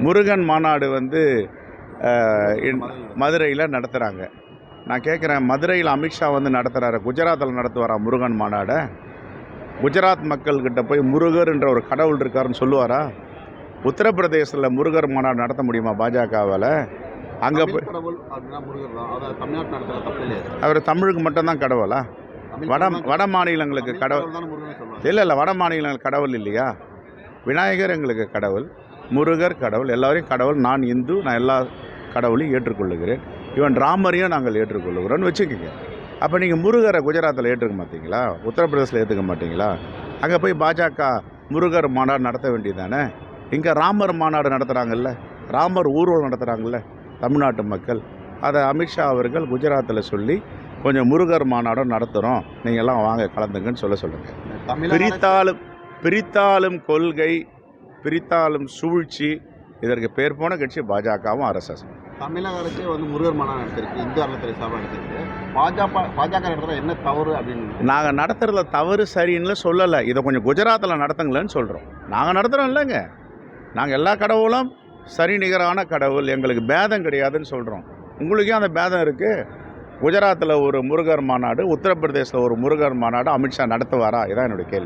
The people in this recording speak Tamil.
முருகன் மாநாடு வந்து மதுரையில் நடத்துகிறாங்க. நான் கேட்குறேன், மதுரையில் அமித்ஷா வந்து நடத்துகிறாரு, குஜராத்தில் நடத்துவாரா முருகன் மாநாடை? குஜராத் மக்கள்கிட்ட போய் முருகர் என்ற ஒரு கடவுள் இருக்காருன்னு சொல்லுவாரா? உத்தரப்பிரதேசத்தில் முருகர் மாநாடு நடத்த முடியுமா பாஜகவால்? அங்கே போய் அவர் தமிழுக்கு மட்டும்தான் கடவுளா? வட மாநிலங்களுக்கு கடவுள் இல்லை, வட மாநிலங்களுக்கு கடவுள் இல்லையா? விநாயகர் எங்களுக்கு கடவுள், முருகர் கடவுள், எல்லாரையும் கடவுள். நான் இந்து, நான் எல்லா கடவுளையும் ஏற்றுக்கொள்ளுகிறேன். இவன் ராமரையும் நாங்கள் ஏற்றுக்கொள்ளுகிறோன்னு வச்சுக்கோங்க. அப்போ நீங்கள் முருகரை குஜராத்தில் ஏற்றுக்க மாட்டீங்களா? உத்தரப்பிரதேசில் ஏற்றுக்க மாட்டீங்களா? அங்கே போய் பாஜக முருகர் மாநாடு நடத்த வேண்டியது தானே? இங்கே ராமர் மாநாடு நடத்துகிறாங்கல்ல, ராமர் ஊர்வலம் நடத்துகிறாங்கல்ல தமிழ்நாட்டு மக்கள். அதை அமித்ஷா அவர்கள் குஜராத்தில் சொல்லி கொஞ்சம் முருகர் மாநாடும் நடத்துகிறோம், நீங்கள் எல்லாம் வாங்க கலந்துங்கன்னு சொல்லுங்கள். பிரித்தாலும் கொள்கை, பிரித்தாலும் சூழ்ச்சி, இதற்கு பேர் போன கட்சி பாஜகவும் RSS. தமிழக அரசே வந்து முருகர் மாநாடு நடத்திருக்கு, இந்து அறநிலையத்துறை சார்பாக நடத்திருக்கு. பாஜக நடத்துகிற என்ன தவறு அப்படின்னு நாங்கள் நடத்துகிறத தவறு சரின்னு சொல்லலை. இதை கொஞ்சம் குஜராத்தில் நடத்துங்களேன்னு சொல்கிறோம். நாங்கள் நடத்துகிறோம் இல்லைங்க, நாங்கள் எல்லா கடவுளும் சரி நிகரான கடவுள், எங்களுக்கு பேதம் கிடையாதுன்னு சொல்கிறோம். உங்களுக்கே அந்த பேதம் இருக்குது. குஜராத்தில் ஒரு முருகர் மாநாடு, உத்தரப்பிரதேசத்தில் ஒரு முருகர் மாநாடு அமித்ஷா நடத்துவாரா? இதான் என்னுடைய கேள்வி.